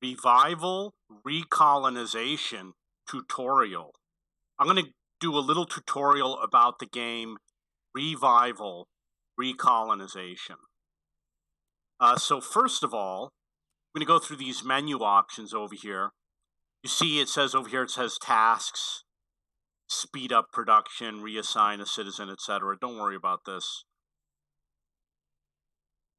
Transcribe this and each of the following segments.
Revival Recolonization tutorial. I'm going to do a little tutorial about the game Revival Recolonization. So first of all, I'm going to go through these menu options over here. You see it says over here, it says tasks, speed up production, reassign a citizen, etc. Don't worry about this.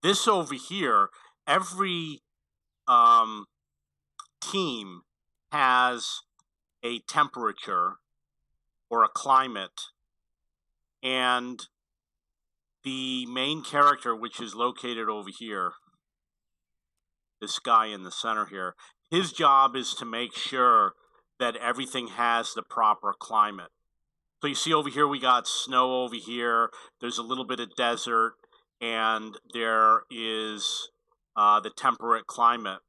This over here, every team has a temperature or a climate, and the main character, which is located over here, this guy in the center here, his job is to make sure that everything has the proper climate. So you see over here we got snow over here, there's a little bit of desert, and there is the temperate climate.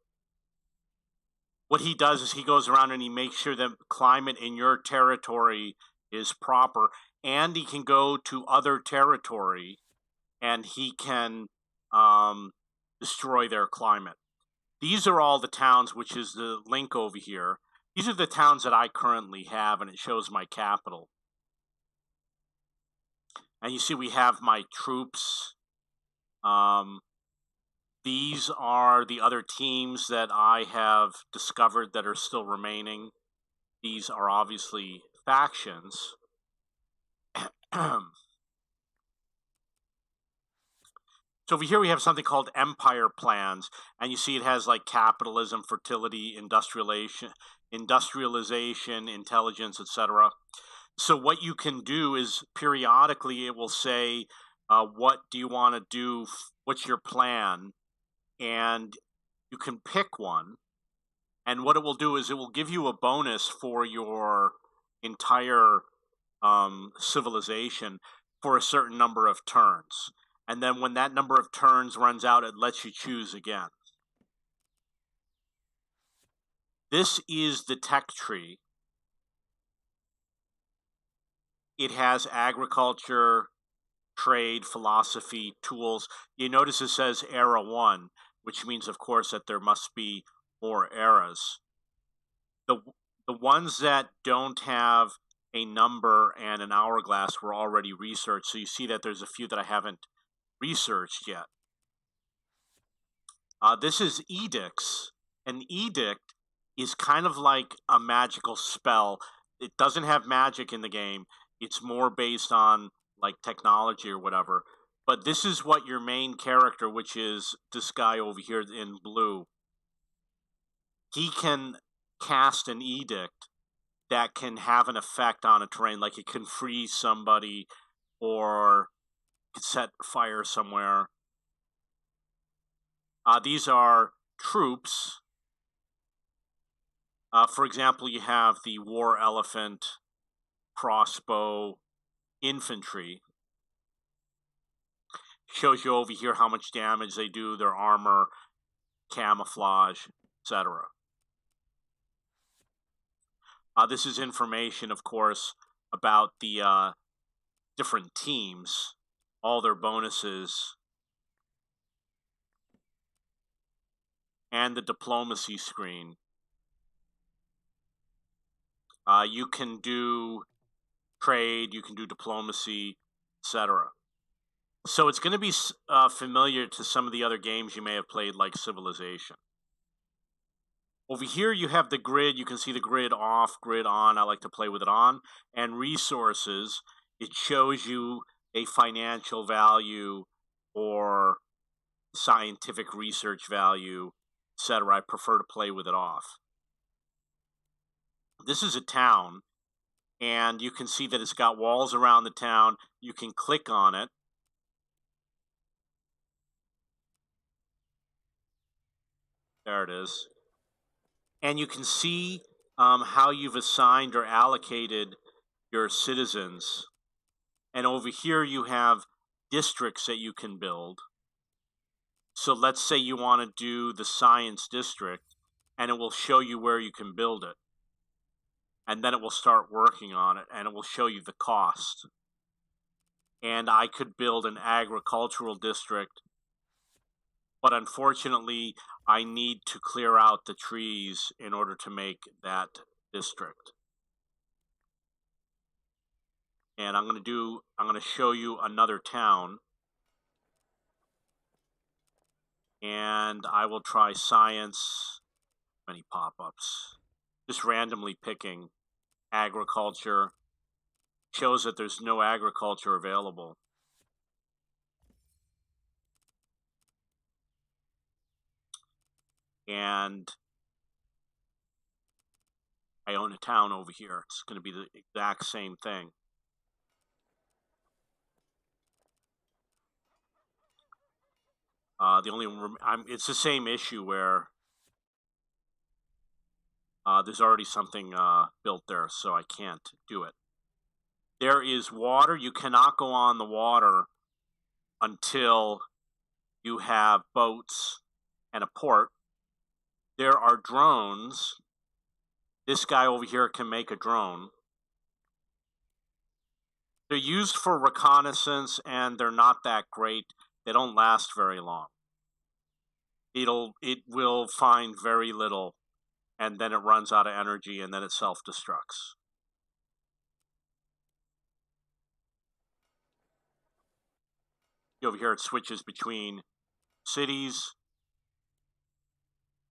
What he does is he goes around and he makes sure the climate in your territory is proper, and he can go to other territory and he can destroy their climate. These are all the towns, which is the link over here. These are the towns that I currently have, and it shows my capital. And you see we have my troops. These are the other teams that I have discovered that are still remaining. These are obviously factions. So over here we have something called empire plans, and you see it has like capitalism, fertility, industrialization, intelligence, etc. So what you can do is periodically it will say, what do you want to do? What's your plan? And you can pick one. And what it will do is it will give you a bonus for your entire civilization for a certain number of turns. And then when that number of turns runs out, it lets you choose again. This is the tech tree. It has agriculture, trade, philosophy, tools. You notice it says era 1, which means, of course, that there must be more eras. The ones that don't have a number and an hourglass were already researched, so you see that there's a few that I haven't researched yet. This is edicts. An edict is kind of like a magical spell. It doesn't have magic in the game. It's more based on like technology or whatever. But this is what your main character, which is this guy over here in blue, he can cast an edict that can have an effect on a terrain, like it can freeze somebody or set fire somewhere. These are troops. For example, you have the war elephant, crossbow, infantry. Shows you over here how much damage they do, their armor, camouflage, etc. This is information, of course, about the different teams, all their bonuses, and the diplomacy screen. You can do trade, you can do diplomacy, etc. So it's going to be familiar to some of the other games you may have played, like Civilization. Over here you have the grid. You can see the grid off, grid on. I like to play with it on. And resources. It shows you a financial value or scientific research value, etc. I prefer to play with it off. This is a town, and you can see that it's got walls around the town. You can click on it. There it is. And you can see how you've assigned or allocated your citizens. And over here you have districts that you can build. So let's say you want to do the science district, and it will show you where you can build it. And then it will start working on it, and it will show you the cost. And I could build an agricultural district but unfortunately, I need to clear out the trees in order to make that district. And I'm going to show you another town. And I will try science. Many pop-ups. Just randomly picking agriculture. Shows that there's no agriculture available. And I own a town over here. It's going to be the exact same thing. It's the same issue where there's already something built there, so I can't do it. There is water. You cannot go on the water until you have boats and a port. There are drones. This guy over here can make a drone. They're used for reconnaissance, and they're not that great. They don't last very long. It will find very little, and then it runs out of energy, and then it self-destructs. Over here, it switches between cities.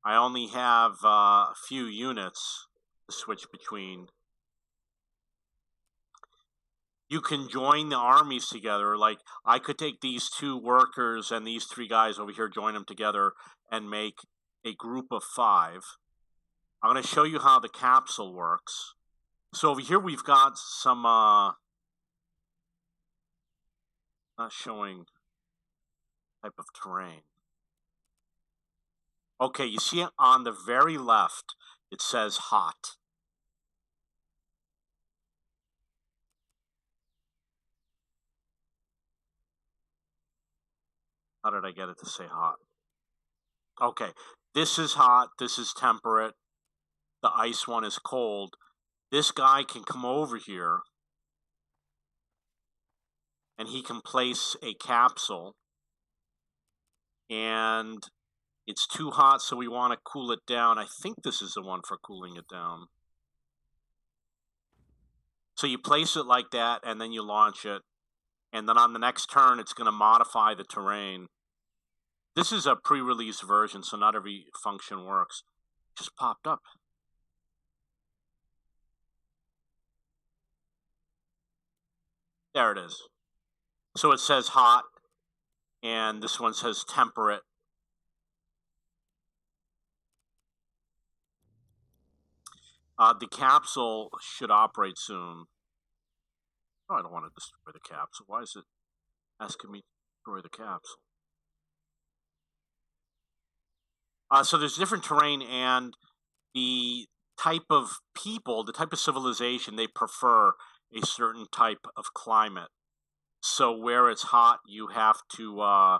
I only have a few units to switch between. You can join the armies together. Like, I could take these 2 workers and these 3 guys over here, join them together, and make a group of 5. I'm going to show you how the capsule works. So over here we've got some, not showing type of terrain. Okay, you see on the very left, it says hot. How did I get it to say hot? Okay, this is hot, this is temperate, the ice one is cold. This guy can come over here and he can place a capsule, and it's too hot, so we want to cool it down. I think this is the one for cooling it down. So you place it like that, and then you launch it, and then on the next turn, it's going to modify the terrain. This is a pre-release version, so not every function works. Just popped up. There it is. So it says hot, and this one says temperate. The capsule should operate soon. Oh, I don't want to destroy the capsule. Why is it asking me to destroy the capsule? So there's different terrain, and the type of people, the type of civilization, they prefer a certain type of climate. So where it's hot, you have to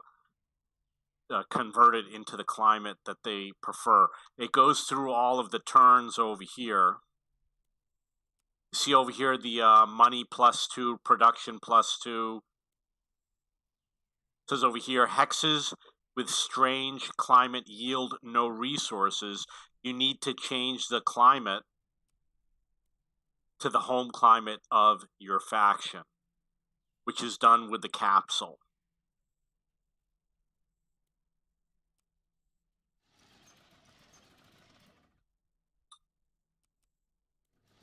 convert it into the climate that they prefer. It goes through all of the turns over here. You see over here the money +2, production +2. It says over here, hexes with strange climate yield no resources. You need to change the climate to the home climate of your faction, which is done with the capsule.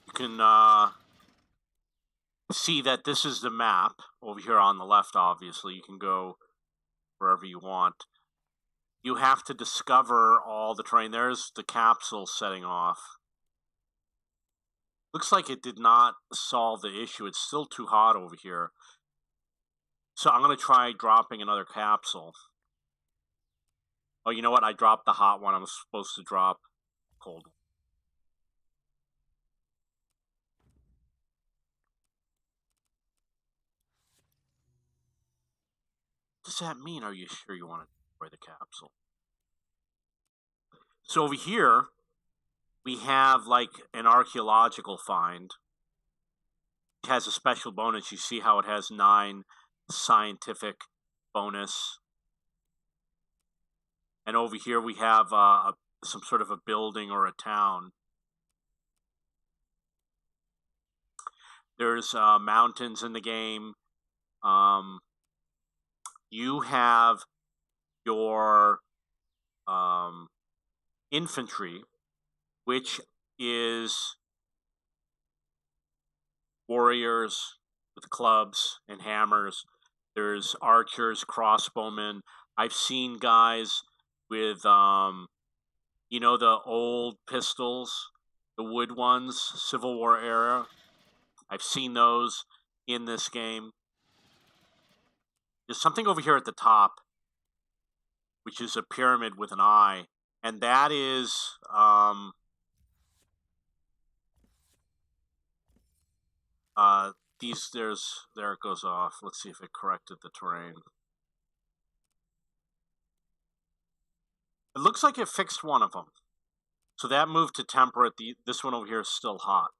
You can see that this is the map over here on the left. Obviously, you can go wherever you want. You have to discover all the terrain. There's the capsule setting off. Looks like it did not solve the issue. It's still too hot over here. So I'm going to try dropping another capsule. Oh, you know what? I dropped the hot one. I'm supposed to drop cold one. What does that mean? Are you sure you want to destroy the capsule? So over here, we have like an archaeological find. It has a special bonus. You see how it has 9 scientific bonus. And over here we have some sort of a building or a town. There's mountains in the game. You have your infantry, which is warriors with clubs and hammers. There's archers, crossbowmen. I've seen guys with, the old pistols, the wood ones, Civil War era. I've seen those in this game. There's something over here at the top, which is a pyramid with an eye, and that is there it goes off. Let's see if it corrected the terrain. It looks like it fixed one of them. So that moved to temperate. This one over here is still hot.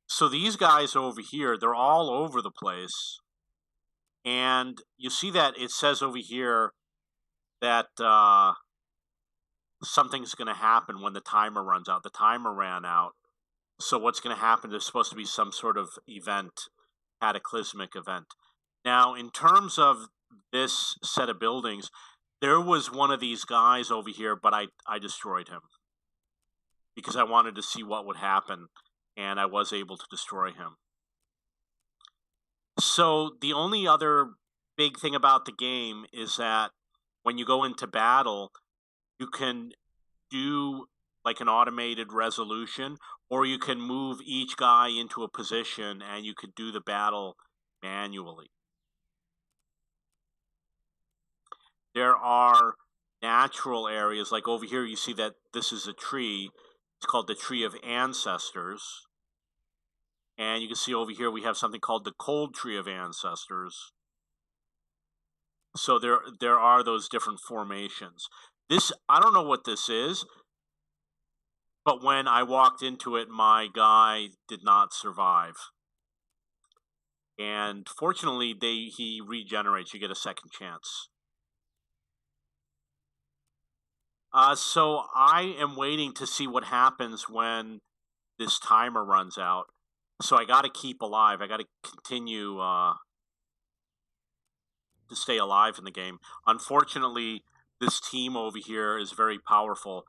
So these guys over here, they're all over the place. And you see that it says over here that something's going to happen when the timer runs out. The timer ran out. So what's going to happen? There's supposed to be some sort of event, cataclysmic event. Now, in terms of this set of buildings, there was one of these guys over here, but I destroyed him because I wanted to see what would happen, and I was able to destroy him. So the only other big thing about the game is that when you go into battle, you can do like an automated resolution, or you can move each guy into a position and you could do the battle manually. There are natural areas, like over here you see that this is a tree. It's called the Tree of Ancestors. And you can see over here we have something called the Cold Tree of Ancestors. So there are those different formations. This, I don't know what this is, but when I walked into it, my guy did not survive. And fortunately, he regenerates. You get a second chance. So I am waiting to see what happens when this timer runs out. So I got to keep alive. I got to continue to stay alive in the game. Unfortunately, this team over here is very powerful.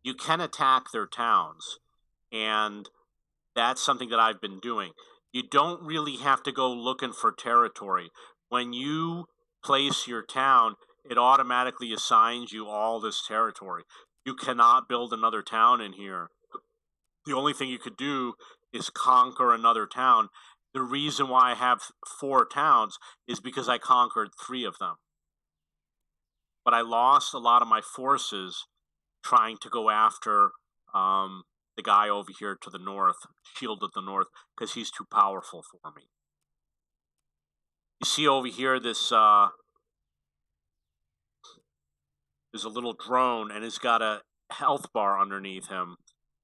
You can attack their towns, and that's something that I've been doing. You don't really have to go looking for territory. When you place your town, it automatically assigns you all this territory. You cannot build another town in here. The only thing you could do is conquer another town. The reason why I have 4 towns is because I conquered 3 of them. But I lost a lot of my forces trying to go after the guy over here to the north, Shield of the North, because he's too powerful for me. You see over here this there's a little drone, and it's got a health bar underneath him,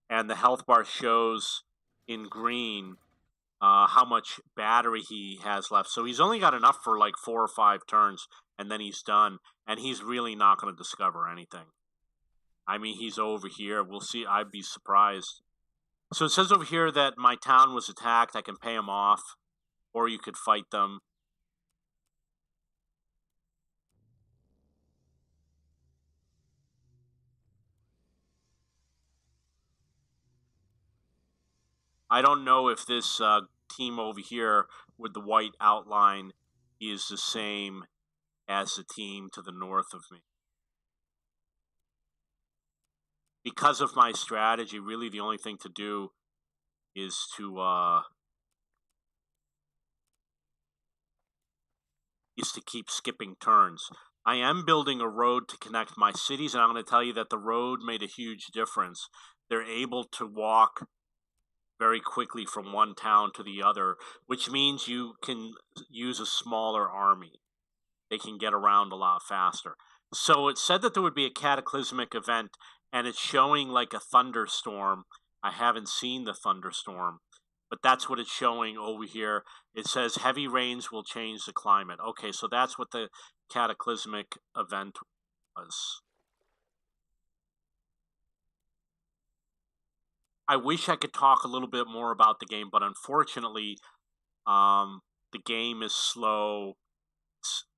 and the health bar shows in green how much battery he has left. So he's only got enough for like 4 or 5 turns, and then he's done, and he's really not going to discover anything. I mean, he's over here. We'll see. I'd be surprised. So it says over here that my town was attacked. I can pay them off, or you could fight them. I don't know if this team over here with the white outline is the same as the team to the north of me. Because of my strategy, really the only thing to do is to keep skipping turns. I am building a road to connect my cities, and I'm going to tell you that the road made a huge difference. They're able to walk very quickly from one town to the other, which means you can use a smaller army. They can get around a lot faster. So it said that there would be a cataclysmic event, and it's showing like a thunderstorm. I haven't seen the thunderstorm, but that's what it's showing over here. It says heavy rains will change the climate. Okay, so that's what the cataclysmic event was. I wish I could talk a little bit more about the game, but unfortunately, the game is slow.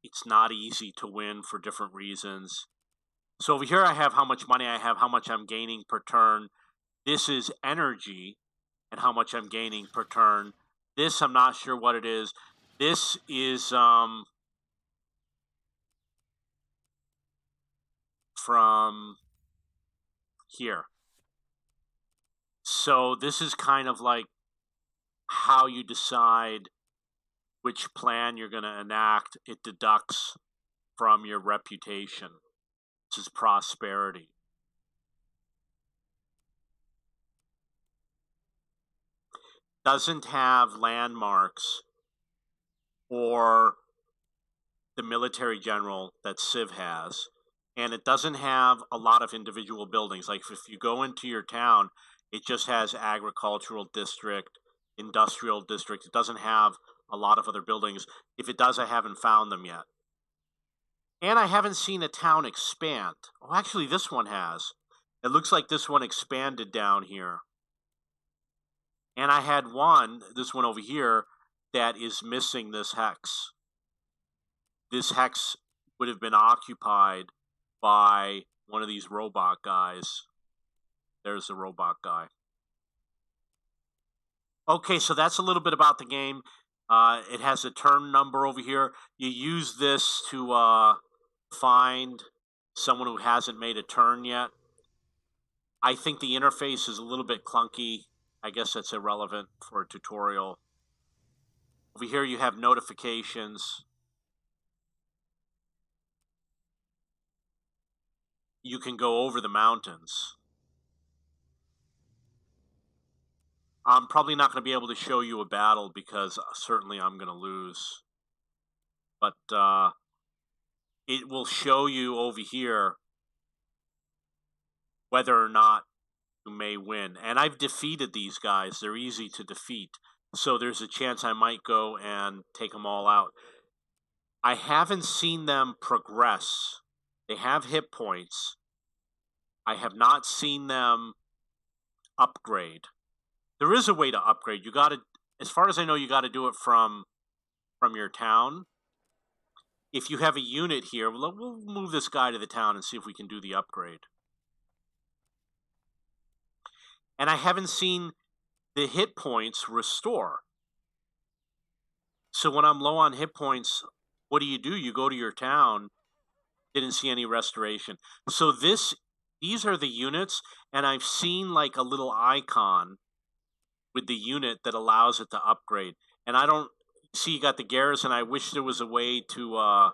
It's not easy to win for different reasons. So over here I have how much money I have, how much I'm gaining per turn. This is energy and how much I'm gaining per turn. This I'm not sure what it is. This is from here. So this is kind of like how you decide which plan you're going to enact. It deducts from your reputation. This is prosperity. Doesn't have landmarks or the military general that Civ has, and it doesn't have a lot of individual buildings. Like if you go into your town, it just has agricultural district, industrial district. It doesn't have a lot of other buildings. If it does, I haven't found them yet. And I haven't seen a town expand. Oh, actually, this one has. It looks like this one expanded down here. And I had this one over here, that is missing this hex. This hex would have been occupied by one of these robot guys. There's the robot guy. Okay, so that's a little bit about the game. It has a turn number over here. You use this to find someone who hasn't made a turn yet. I think the interface is a little bit clunky. I guess that's irrelevant for a tutorial. Over here you have notifications. You can go over the mountains. I'm probably not going to be able to show you a battle because certainly I'm going to lose. But it will show you over here whether or not you may win. And I've defeated these guys. They're easy to defeat. So there's a chance I might go and take them all out. I haven't seen them progress. They have hit points. I have not seen them upgrade. There is a way to upgrade. You got to, as far as I know, you got to do it from your town. If you have a unit here, we'll move this guy to the town and see if we can do the upgrade. And I haven't seen the hit points restore. So when I'm low on hit points, what do? You go to your town. Didn't see any restoration. So these are the units, and I've seen like a little icon with the unit that allows it to upgrade. And I don't see, you got the garrison. I wish there was a way to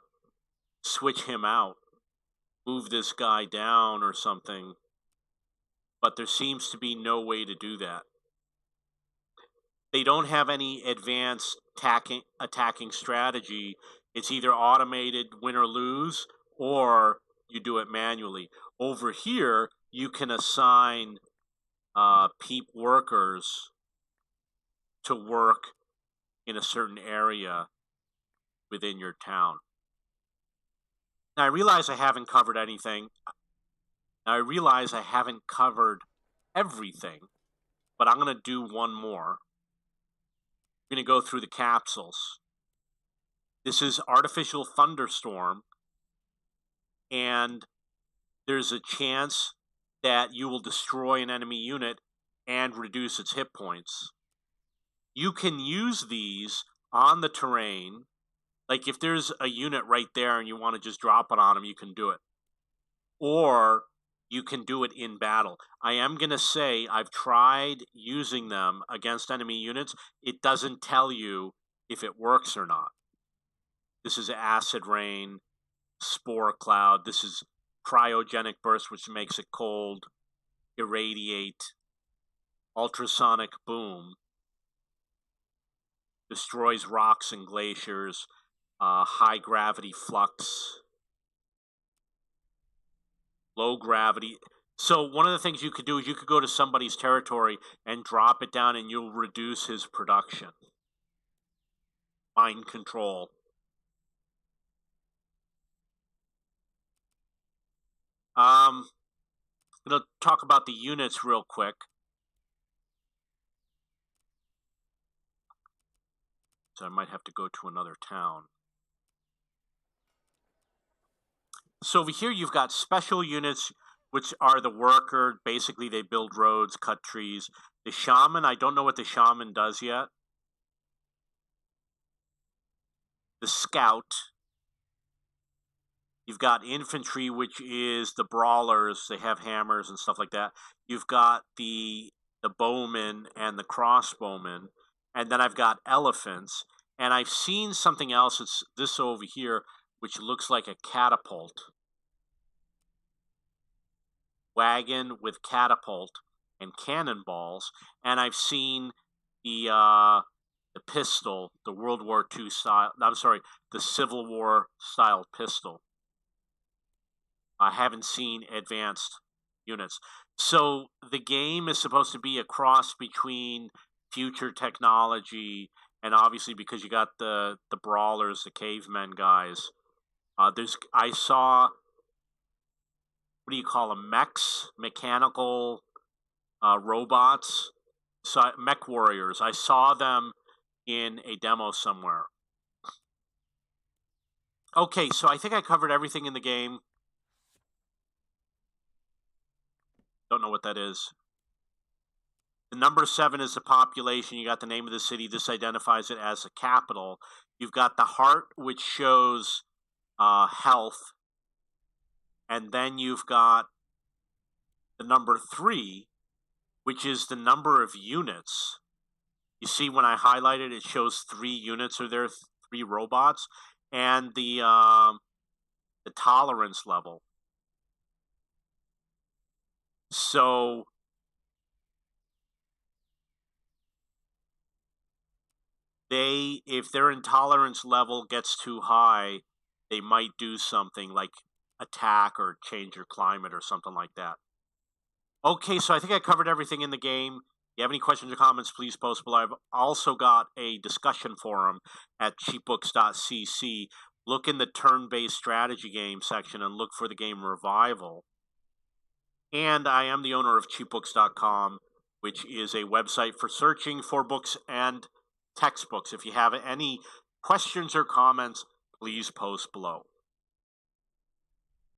switch him out, move this guy down or something, but there seems to be no way to do that. They don't have any advanced attacking strategy. It's either automated win or lose, or you do it manually. Over here, you can assign workers to work in a certain area within your town. Now, I realize I haven't covered anything. Now, I realize I haven't covered everything, but I'm going to do one more. I'm going to go through the capsules. This is Artificial Thunderstorm, and there's a chance that you will destroy an enemy unit and reduce its hit points. You can use these on the terrain. Like if there's a unit right there and you want to just drop it on them, you can do it. Or you can do it in battle. I am going to say I've tried using them against enemy units. It doesn't tell you if it works or not. This is Acid Rain, Spore Cloud. This is Cryogenic Burst, which makes it cold. Irradiate, Ultrasonic Boom. Destroys rocks and glaciers. High Gravity Flux. Low gravity. So one of the things you could do is you could go to somebody's territory and drop it down and you'll reduce his production. Mind control. I'm going to talk about the units real quick. I might have to go to another town. So over here you've got special units, which are the worker. Basically, they build roads, cut trees. The shaman, I don't know what the shaman does yet. The scout. You've got infantry, which is the brawlers. They have hammers and stuff like that. You've got the bowmen and the crossbowmen. And then I've got elephants. And I've seen something else. It's this over here, which looks like a catapult. Wagon with catapult and cannonballs. And I've seen the pistol, the World War II style. I'm sorry, the Civil War style pistol. I haven't seen advanced units. So the game is supposed to be a cross between future technology and obviously because you got the brawlers, the cavemen guys. I saw, what do you call them? Mechs, mechanical robots, mech warriors. I saw them in a demo somewhere. Okay, so I think I covered everything in the game. Don't know what that is. The number 7 is the population. You got the name of the city. This identifies it as a capital. You've got the heart, which shows health. And then you've got the number 3, which is the number of units. You see when I highlight it, it shows 3 units are there, 3 robots. And the tolerance level. So if their intolerance level gets too high, they might do something like attack or change your climate or something like that. Okay, so I think I covered everything in the game. If you have any questions or comments, please post below. I've also got a discussion forum at cheapbooks.cc. Look in the turn-based strategy game section and look for the game Revival. And I am the owner of cheapbooks.com, which is a website for searching for books and textbooks. If you have any questions or comments, please post below.